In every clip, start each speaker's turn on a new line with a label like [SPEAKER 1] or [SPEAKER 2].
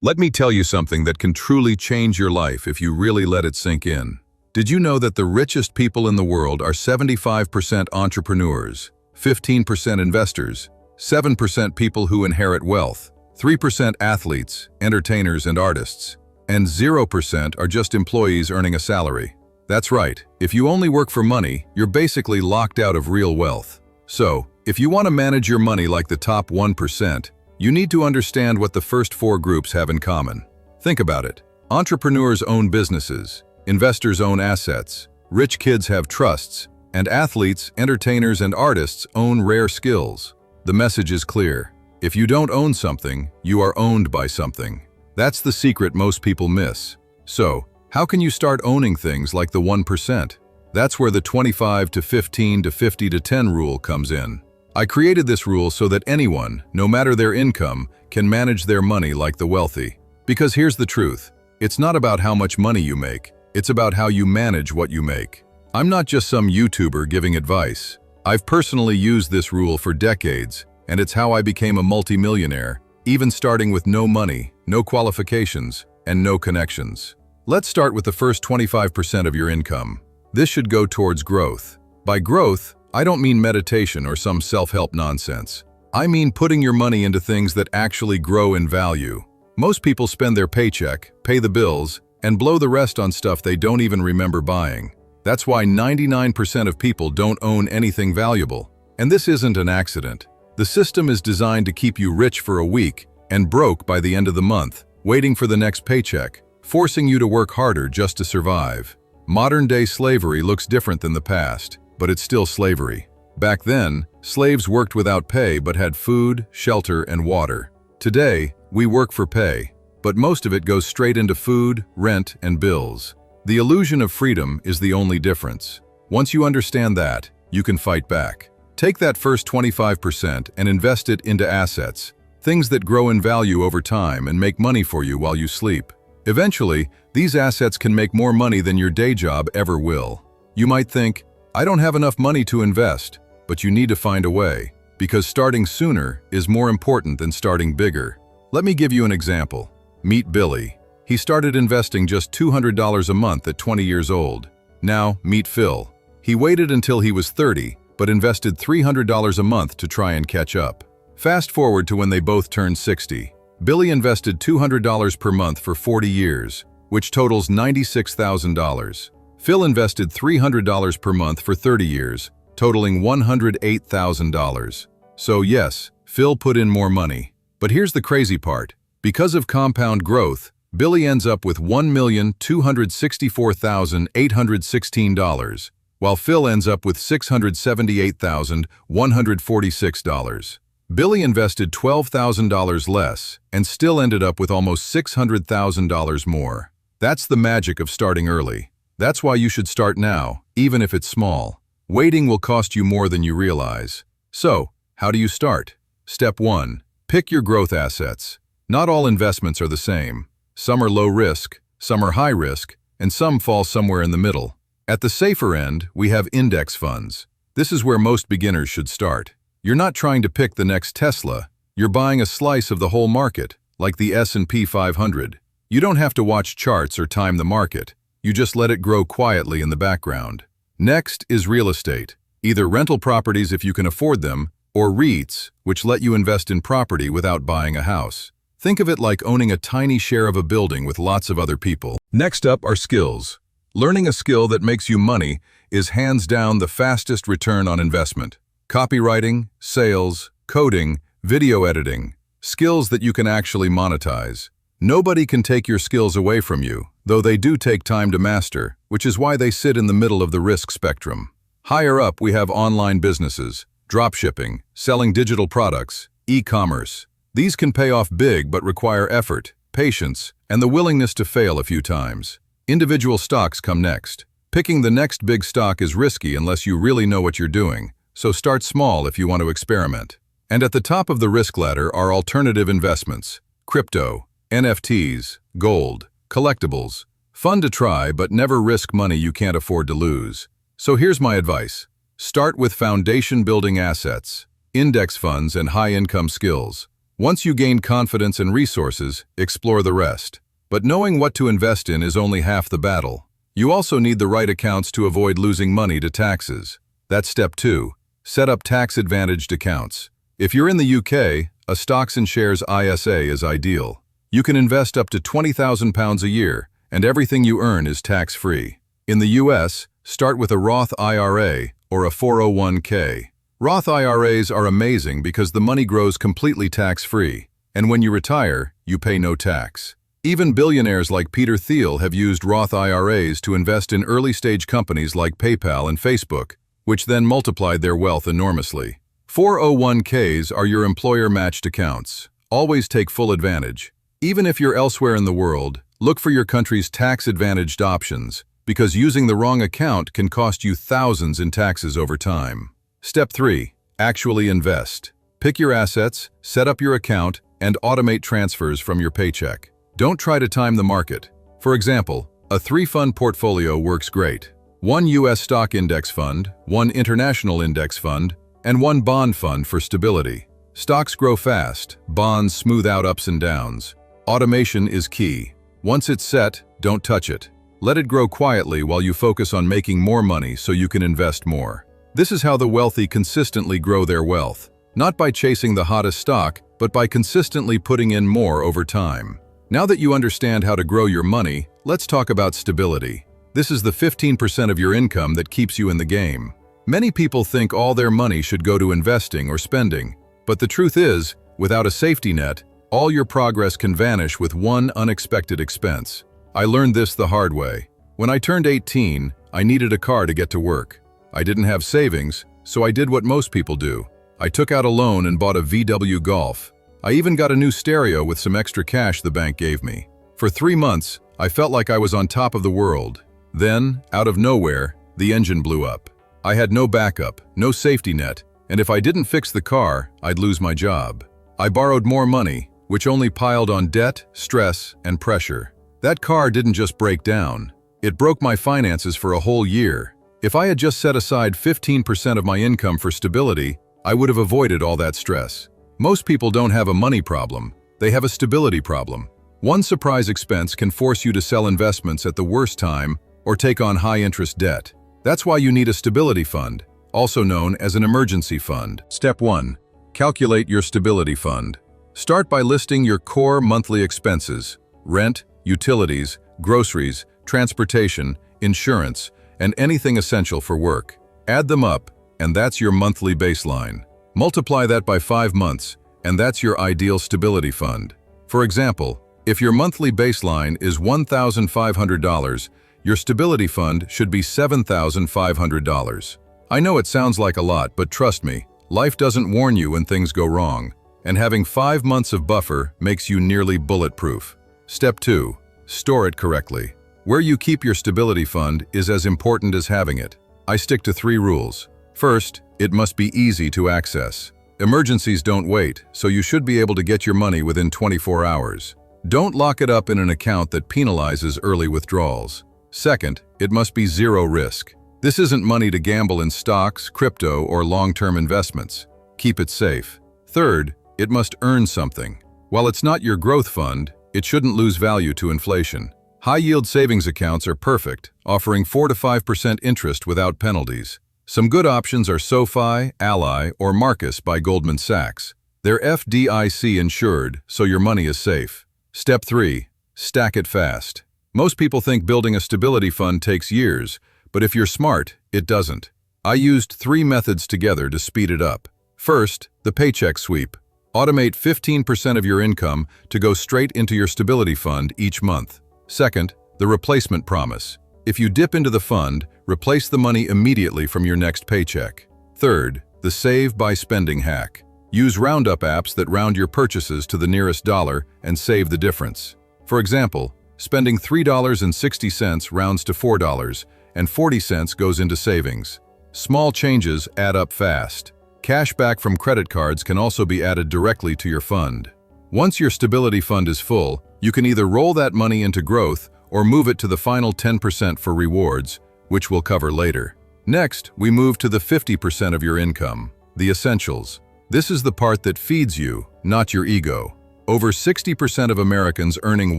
[SPEAKER 1] Let me tell you something that can truly change your life if you really let it sink in. Did you know that the richest people in the world are 75% entrepreneurs, 15% investors, 7% people who inherit wealth, 3% athletes, entertainers, and artists, and 0% are just employees earning a salary? That's right, if you only work for money, you're basically locked out of real wealth. So, if you want to manage your money like the top 1%, you need to understand what the first four groups have in common. Think about it. Entrepreneurs own businesses, investors own assets, rich kids have trusts, and athletes, entertainers, and artists own rare skills. The message is clear. If you don't own something, you are owned by something. That's the secret most people miss. So, how can you start owning things like the 1%? That's where the 25 to 15 to 50 to 10 rule comes in. I created this rule so that anyone, no matter their income, can manage their money like the wealthy. Because here's the truth. It's not about how much money you make. It's about how you manage what you make. I'm not just some YouTuber giving advice. I've personally used this rule for decades, and it's how I became a multimillionaire, even starting with no money, no qualifications, and no connections. Let's start with the first 25% of your income. This should go towards growth. By growth, I don't mean meditation or some self-help nonsense. I mean putting your money into things that actually grow in value. Most people spend their paycheck, pay the bills, and blow the rest on stuff they don't even remember buying. That's why 99% of people don't own anything valuable. And this isn't an accident. The system is designed to keep you rich for a week and broke by the end of the month, waiting for the next paycheck, forcing you to work harder just to survive. Modern-day slavery looks different than the past, but it's still slavery. Back then, slaves worked without pay but had food, shelter, and water. Today, we work for pay, but most of it goes straight into food, rent, and bills. The illusion of freedom is the only difference. Once you understand that, you can fight back. Take that first 25% and invest it into assets, things that grow in value over time and make money for you while you sleep. Eventually, these assets can make more money than your day job ever will. You might think, I don't have enough money to invest, but you need to find a way, because starting sooner is more important than starting bigger. Let me give you an example. Meet Billy. He started investing just $200 a month at 20 years old. Now, meet Phil. He waited until he was 30, but invested $300 a month to try and catch up. Fast forward to when they both turned 60. Billy invested $200 per month for 40 years, which totals $96,000. Phil invested $300 per month for 30 years, totaling $108,000. So yes, Phil put in more money. But here's the crazy part. Because of compound growth, Billy ends up with $1,264,816, while Phil ends up with $678,146. Billy invested $12,000 less and still ended up with almost $600,000 more. That's the magic of starting early. That's why you should start now, even if it's small. Waiting will cost you more than you realize. So, how do you start? Step 1. Pick your growth assets. Not all investments are the same. Some are low risk, some are high risk, and some fall somewhere in the middle. At the safer end, we have index funds. This is where most beginners should start. You're not trying to pick the next Tesla. You're buying a slice of the whole market, like the S&P 500. You don't have to watch charts or time the market. You just let it grow quietly in the background. Next is real estate. Either rental properties if you can afford them, or REITs, which let you invest in property without buying a house. Think of it like owning a tiny share of a building with lots of other people. Next up are skills. Learning a skill that makes you money is hands down the fastest return on investment. Copywriting, sales, coding, video editing, skills that you can actually monetize. Nobody can take your skills away from you, though they do take time to master, which is why they sit in the middle of the risk spectrum. Higher up, we have online businesses, dropshipping, selling digital products, e-commerce. These can pay off big but require effort, patience, and the willingness to fail a few times. Individual stocks come next. Picking the next big stock is risky unless you really know what you're doing, so start small if you want to experiment. And at the top of the risk ladder are alternative investments, crypto, NFTs, gold, collectibles. Fun to try, but never risk money you can't afford to lose. So here's my advice. Start with foundation-building assets, index funds, and high-income skills. Once you gain confidence and resources, explore the rest. But knowing what to invest in is only half the battle. You also need the right accounts to avoid losing money to taxes. That's step 2. Set up tax-advantaged accounts. If you're in the UK, a stocks and shares ISA is ideal. You can invest up to £20,000 a year, and everything you earn is tax-free. In the US, start with a Roth IRA or a 401k. Roth IRAs are amazing because the money grows completely tax-free, and when you retire, you pay no tax. Even billionaires like Peter Thiel have used Roth IRAs to invest in early-stage companies like PayPal and Facebook, which then multiplied their wealth enormously. 401ks are your employer-matched accounts. Always take full advantage. Even if you're elsewhere in the world, look for your country's tax-advantaged options, because using the wrong account can cost you thousands in taxes over time. Step 3. Actually invest. Pick your assets, set up your account, and automate transfers from your paycheck. Don't try to time the market. For example, a 3-fund portfolio works great. 1 U.S. stock index fund, 1 international index fund, and 1 bond fund for stability. Stocks grow fast, bonds smooth out ups and downs. Automation is key. Once it's set, don't touch it. Let it grow quietly while you focus on making more money so you can invest more. This is how the wealthy consistently grow their wealth. Not by chasing the hottest stock, but by consistently putting in more over time. Now that you understand how to grow your money, let's talk about stability. This is the 15% of your income that keeps you in the game. Many people think all their money should go to investing or spending, but the truth is, without a safety net, all your progress can vanish with one unexpected expense. I learned this the hard way. When I turned 18, I needed a car to get to work. I didn't have savings, so I did what most people do. I took out a loan and bought a VW Golf. I even got a new stereo with some extra cash the bank gave me. For 3 months, I felt like I was on top of the world. Then, out of nowhere, the engine blew up. I had no backup, no safety net, and if I didn't fix the car, I'd lose my job. I borrowed more money, which only piled on debt, stress, and pressure. That car didn't just break down. It broke my finances for a whole year. If I had just set aside 15% of my income for stability, I would have avoided all that stress. Most people don't have a money problem. They have a stability problem. One surprise expense can force you to sell investments at the worst time or take on high-interest debt. That's why you need a stability fund, also known as an emergency fund. Step 1. Calculate your stability fund. Start by listing your core monthly expenses: rent, utilities, groceries, transportation, insurance, and anything essential for work. Add them up, and that's your monthly baseline. Multiply that by 5 months, and that's your ideal stability fund. For example, if your monthly baseline is $1,500, your stability fund should be $7,500. I know it sounds like a lot, but trust me, life doesn't warn you when things go wrong, and having 5 months of buffer makes you nearly bulletproof. Step 2. Store it correctly. Where you keep your stability fund is as important as having it. I stick to 3 rules. First, it must be easy to access. Emergencies don't wait, so you should be able to get your money within 24 hours. Don't lock it up in an account that penalizes early withdrawals. Second, it must be zero risk. This isn't money to gamble in stocks, crypto, or long-term investments. Keep it safe. Third, it must earn something. While it's not your growth fund, it shouldn't lose value to inflation. High-yield savings accounts are perfect, offering 4 to 5% interest without penalties. Some good options are SoFi, Ally, or Marcus by Goldman Sachs. They're FDIC insured, so your money is safe. Step 3. Stack it fast. Most people think building a stability fund takes years, but if you're smart, it doesn't. I used 3 methods together to speed it up. First, the paycheck sweep. Automate 15% of your income to go straight into your stability fund each month. Second, the replacement promise. If you dip into the fund, replace the money immediately from your next paycheck. Third, the save by spending hack. Use roundup apps that round your purchases to the nearest dollar and save the difference. For example, spending $3.60 rounds to $4.40 goes into savings. Small changes add up fast. Cash back from credit cards can also be added directly to your fund. Once your stability fund is full, you can either roll that money into growth or move it to the final 10% for rewards, which we'll cover later. Next, we move to the 50% of your income, the essentials. This is the part that feeds you, not your ego. Over 60% of Americans earning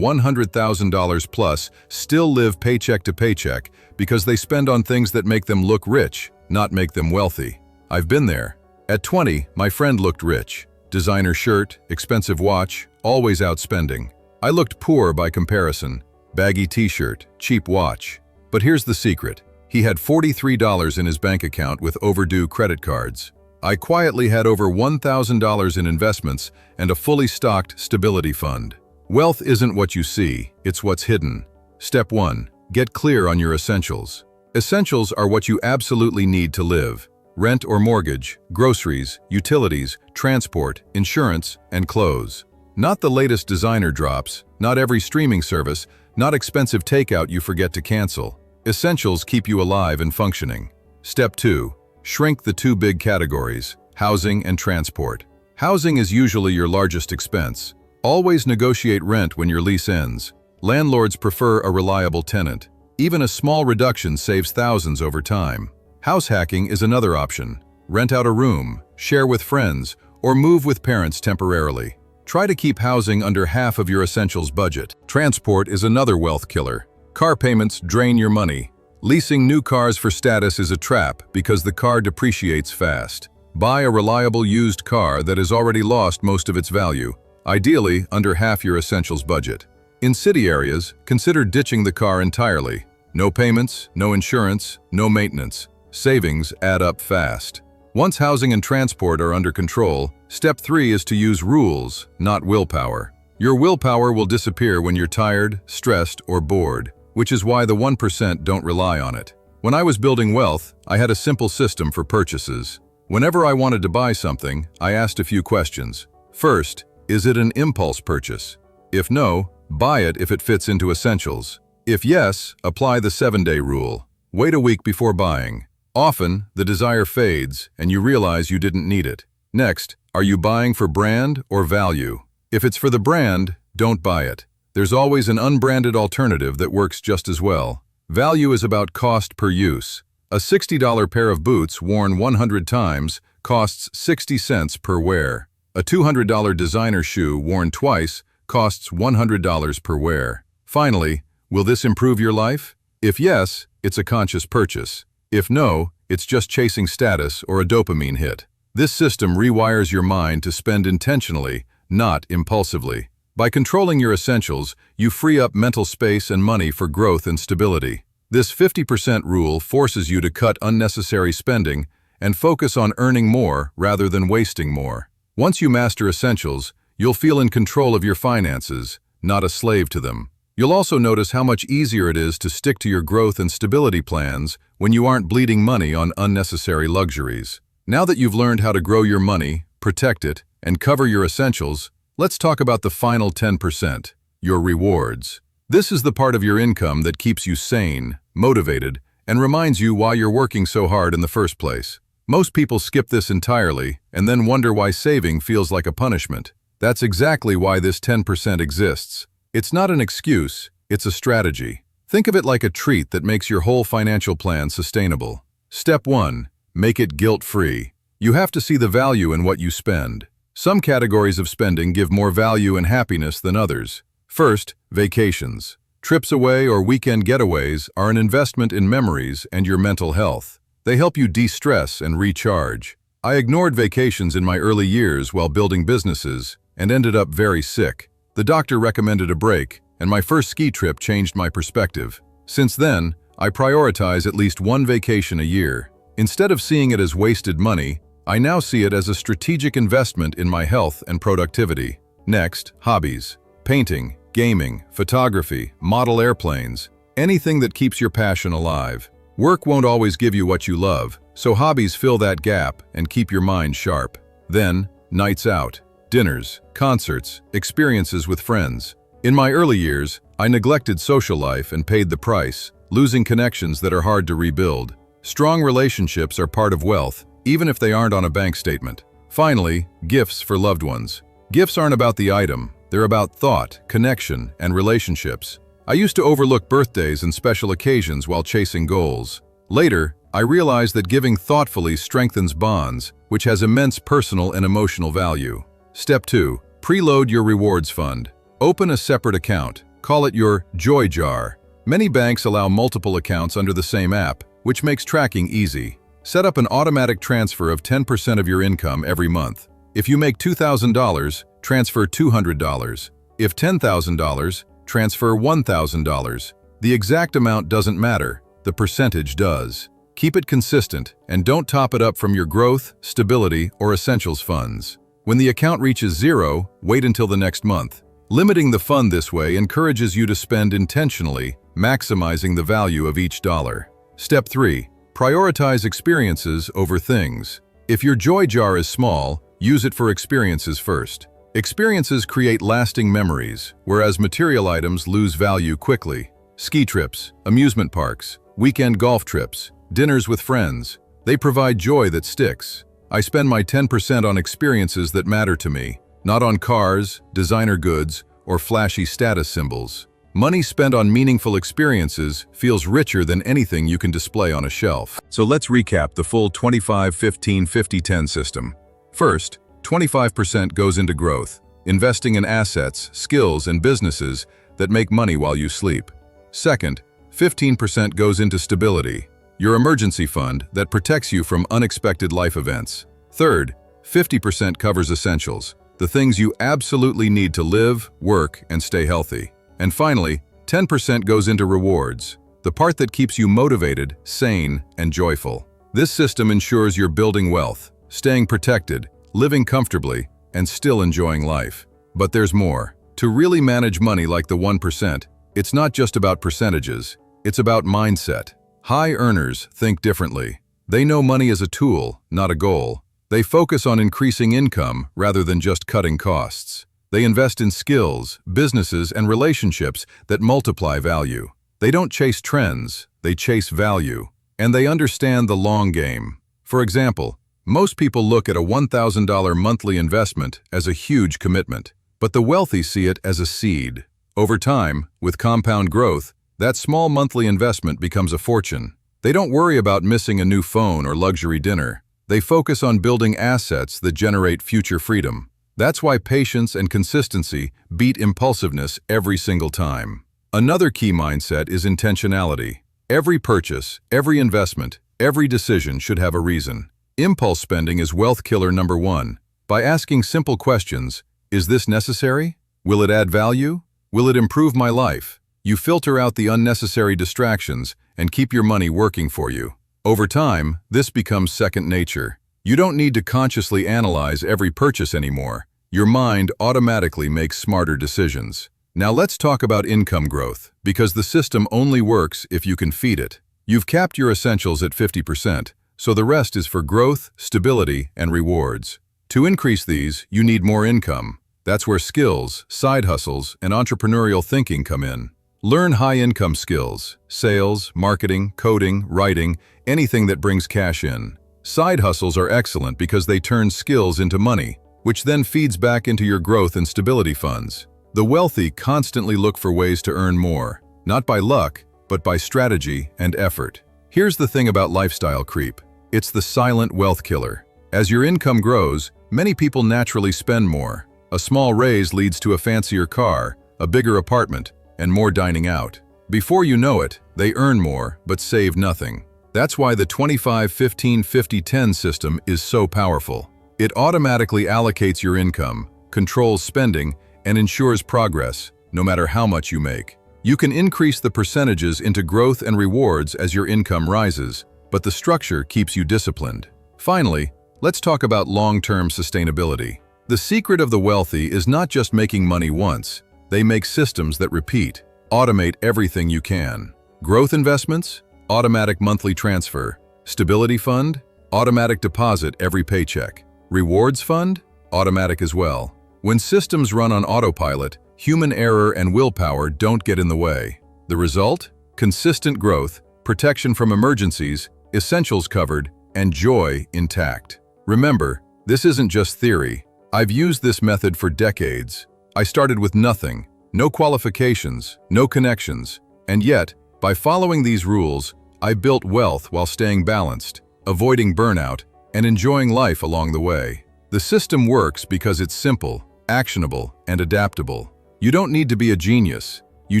[SPEAKER 1] $100,000 plus still live paycheck to paycheck because they spend on things that make them look rich, not make them wealthy. I've been there. At 20, my friend looked rich. Designer shirt, expensive watch, always out spending. I looked poor by comparison. Baggy t-shirt, cheap watch. But here's the secret. He had $43 in his bank account with overdue credit cards. I quietly had over $1,000 in investments and a fully stocked stability fund. Wealth isn't what you see, it's what's hidden. Step 1. Get clear on your essentials. Essentials are what you absolutely need to live. Rent or mortgage, groceries, utilities, transport, insurance, and clothes. Not the latest designer drops, not every streaming service, not expensive takeout you forget to cancel. Essentials keep you alive and functioning. Step 2. Shrink the two big categories, housing and transport. Housing is usually your largest expense. Always negotiate rent when your lease ends. Landlords prefer a reliable tenant. Even a small reduction saves thousands over time. House hacking is another option. Rent out a room, share with friends, or move with parents temporarily. Try to keep housing under half of your essentials budget. Transport is another wealth killer. Car payments drain your money. Leasing new cars for status is a trap because the car depreciates fast. Buy a reliable used car that has already lost most of its value, ideally under half your essentials budget. In city areas, consider ditching the car entirely. No payments, no insurance, no maintenance. Savings add up fast. Once housing and transport are under control, step 3 is to use rules, not willpower. Your willpower will disappear when you're tired, stressed, or bored, which is why the 1% don't rely on it. When I was building wealth, I had a simple system for purchases. Whenever I wanted to buy something, I asked a few questions. First, is it an impulse purchase? If no, buy it if it fits into essentials. If yes, apply the 7-day rule. Wait a week before buying. Often, the desire fades and you realize you didn't need it. Next, are you buying for brand or value? If it's for the brand, don't buy it. There's always an unbranded alternative that works just as well. Value is about cost per use. A $60 pair of boots worn 100 times costs 60 cents per wear. A $200 designer shoe worn twice costs $100 per wear. Finally, will this improve your life? If yes, it's a conscious purchase. If no, it's just chasing status or a dopamine hit. This system rewires your mind to spend intentionally, not impulsively. By controlling your essentials, you free up mental space and money for growth and stability. This 50% rule forces you to cut unnecessary spending and focus on earning more rather than wasting more. Once you master essentials, you'll feel in control of your finances, not a slave to them. You'll also notice how much easier it is to stick to your growth and stability plans when you aren't bleeding money on unnecessary luxuries. Now that you've learned how to grow your money, protect it, and cover your essentials, let's talk about the final 10%, your rewards. This is the part of your income that keeps you sane, motivated, and reminds you why you're working so hard in the first place. Most people skip this entirely and then wonder why saving feels like a punishment. That's exactly why this 10% exists. It's not an excuse, it's a strategy. Think of it like a treat that makes your whole financial plan sustainable. Step 1. Make it guilt-free. You have to see the value in what you spend. Some categories of spending give more value and happiness than others. First, vacations. Trips away or weekend getaways are an investment in memories and your mental health. They help you de-stress and recharge. I ignored vacations in my early years while building businesses and ended up very sick. The doctor recommended a break, and my first ski trip changed my perspective. Since then, I prioritize at least one vacation a year. Instead of seeing it as wasted money, I now see it as a strategic investment in my health and productivity. Next, hobbies. Painting, gaming, photography, model airplanes, anything that keeps your passion alive. Work won't always give you what you love, so hobbies fill that gap and keep your mind sharp. Then, nights out. Dinners, concerts, experiences with friends. In my early years, I neglected social life and paid the price, losing connections that are hard to rebuild. Strong relationships are part of wealth, even if they aren't on a bank statement. Finally, gifts for loved ones. Gifts aren't about the item, they're about thought, connection, and relationships. I used to overlook birthdays and special occasions while chasing goals. Later, I realize that giving thoughtfully strengthens bonds, which has immense personal and emotional value. Step 2. Preload your rewards fund. Open a separate account. Call it your Joy Jar. Many banks allow multiple accounts under the same app, which makes tracking easy. Set up an automatic transfer of 10% of your income every month. If you make $2,000, transfer $200. If $10,000, transfer $1,000. The exact amount doesn't matter, the percentage does. Keep it consistent and don't top it up from your growth, stability, or essentials funds. When the account reaches zero, wait until the next month. Limiting the fund this way encourages you to spend intentionally, maximizing the value of each dollar. Step 3. Prioritize experiences over things. If your Joy Jar is small, use it for experiences first. Experiences create lasting memories, whereas material items lose value quickly. Ski trips, amusement parks, weekend golf trips, dinners with friends. They provide joy that sticks. I spend my 10% on experiences that matter to me, not on cars, designer goods, or flashy status symbols. Money spent on meaningful experiences feels richer than anything you can display on a shelf. So let's recap the full 25-15-50-10 system. First, 25% goes into growth, investing in assets, skills, and businesses that make money while you sleep. Second, 15% goes into stability, your emergency fund that protects you from unexpected life events. Third, 50% covers essentials, the things you absolutely need to live, work, and stay healthy. And finally, 10% goes into rewards, the part that keeps you motivated, sane, and joyful. This system ensures you're building wealth, staying protected, living comfortably, and still enjoying life. But there's more. To really manage money like the 1%, it's not just about percentages, it's about mindset. High earners think differently. They know money as a tool, not a goal. They focus on increasing income rather than just cutting costs. They invest in skills, businesses, and relationships that multiply value. They don't chase trends, they chase value. And they understand the long game. For example, most people look at a $1,000 monthly investment as a huge commitment, but the wealthy see it as a seed. Over time, with compound growth, that small monthly investment becomes a fortune. They don't worry about missing a new phone or luxury dinner. They focus on building assets that generate future freedom. That's why patience and consistency beat impulsiveness every single time. Another key mindset is intentionality. Every purchase, every investment, every decision should have a reason. Impulse spending is wealth killer number 1. By asking simple questions, is this necessary? Will it add value? Will it improve my life? You filter out the unnecessary distractions and keep your money working for you. Over time, this becomes second nature. You don't need to consciously analyze every purchase anymore. Your mind automatically makes smarter decisions. Now let's talk about income growth, because the system only works if you can feed it. You've capped your essentials at 50%, so the rest is for growth, stability, and rewards. To increase these, you need more income. That's where skills, side hustles, and entrepreneurial thinking come in. Learn high-income skills, sales, marketing, coding, writing, anything that brings cash in. Side hustles are excellent because they turn skills into money, which then feeds back into your growth and stability funds. The wealthy constantly look for ways to earn more, not by luck, but by strategy and effort. Here's the thing about lifestyle creep. It's the silent wealth killer. As your income grows, many people naturally spend more. A small raise leads to a fancier car, a bigger apartment, and more dining out. Before you know it, they earn more, but save nothing. That's why the 25-15-50-10 system is so powerful. It automatically allocates your income, controls spending, and ensures progress, no matter how much you make. You can increase the percentages into growth and rewards as your income rises, but the structure keeps you disciplined. Finally, let's talk about long-term sustainability. The secret of the wealthy is not just making money once. They make systems that repeat. Automate everything you can. Growth investments, automatic monthly transfer. Stability fund, automatic deposit every paycheck. Rewards fund, automatic as well. When systems run on autopilot, human error and willpower don't get in the way. The result? Consistent growth, protection from emergencies, essentials covered, and joy intact. Remember, this isn't just theory. I've used this method for decades. I started with nothing, no qualifications, no connections, and yet, by following these rules, I built wealth while staying balanced, avoiding burnout, and enjoying life along the way. The system works because it's simple, actionable, and adaptable. You don't need to be a genius. You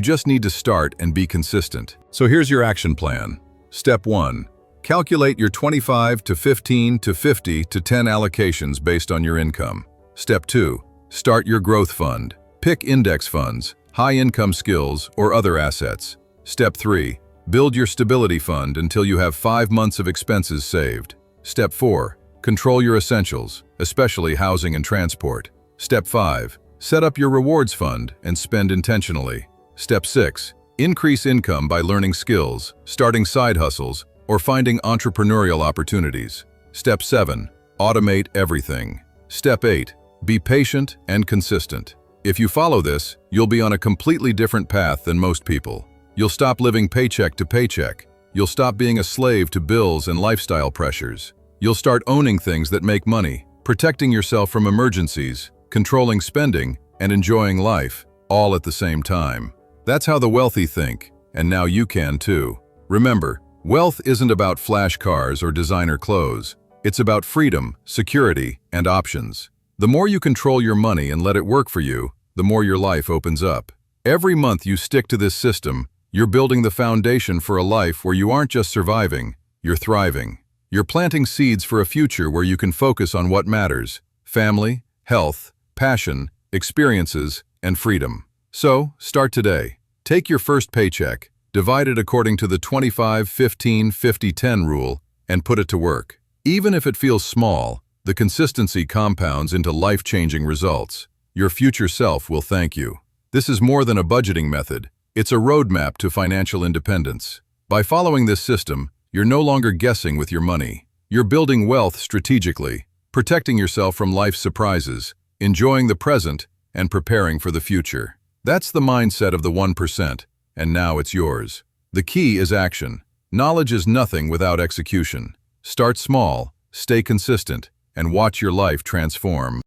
[SPEAKER 1] just need to start and be consistent. So here's your action plan. Step 1. Calculate your 25 to 15 to 50 to 10 allocations based on your income. Step 2. Start your growth fund. Pick index funds, high-income skills, or other assets. Step 3. Build your stability fund until you have 5 months of expenses saved. Step 4. Control your essentials, especially housing and transport. Step 5. Set up your rewards fund and spend intentionally. Step 6. Increase income by learning skills, starting side hustles, or finding entrepreneurial opportunities. Step 7. Automate everything. Step 8. Be patient and consistent. If you follow this, you'll be on a completely different path than most people. You'll stop living paycheck to paycheck. You'll stop being a slave to bills and lifestyle pressures. You'll start owning things that make money, protecting yourself from emergencies, controlling spending, and enjoying life, all at the same time. That's how the wealthy think, and now you can too. Remember, wealth isn't about flash cars or designer clothes. It's about freedom, security, and options. The more you control your money and let it work for you, the more your life opens up. Every month you stick to this system, you're building the foundation for a life where you aren't just surviving, you're thriving. You're planting seeds for a future where you can focus on what matters: family, health, passion, experiences, and freedom. So, start today. Take your first paycheck, divide it according to the 25, 15, 50, 10 rule, and put it to work. Even if it feels small, the consistency compounds into life-changing results. Your future self will thank you. This is more than a budgeting method. It's a roadmap to financial independence. By following this system, you're no longer guessing with your money. You're building wealth strategically, protecting yourself from life's surprises, enjoying the present, and preparing for the future. That's the mindset of the 1%, and now it's yours. The key is action. Knowledge is nothing without execution. Start small, stay consistent, and watch your life transform.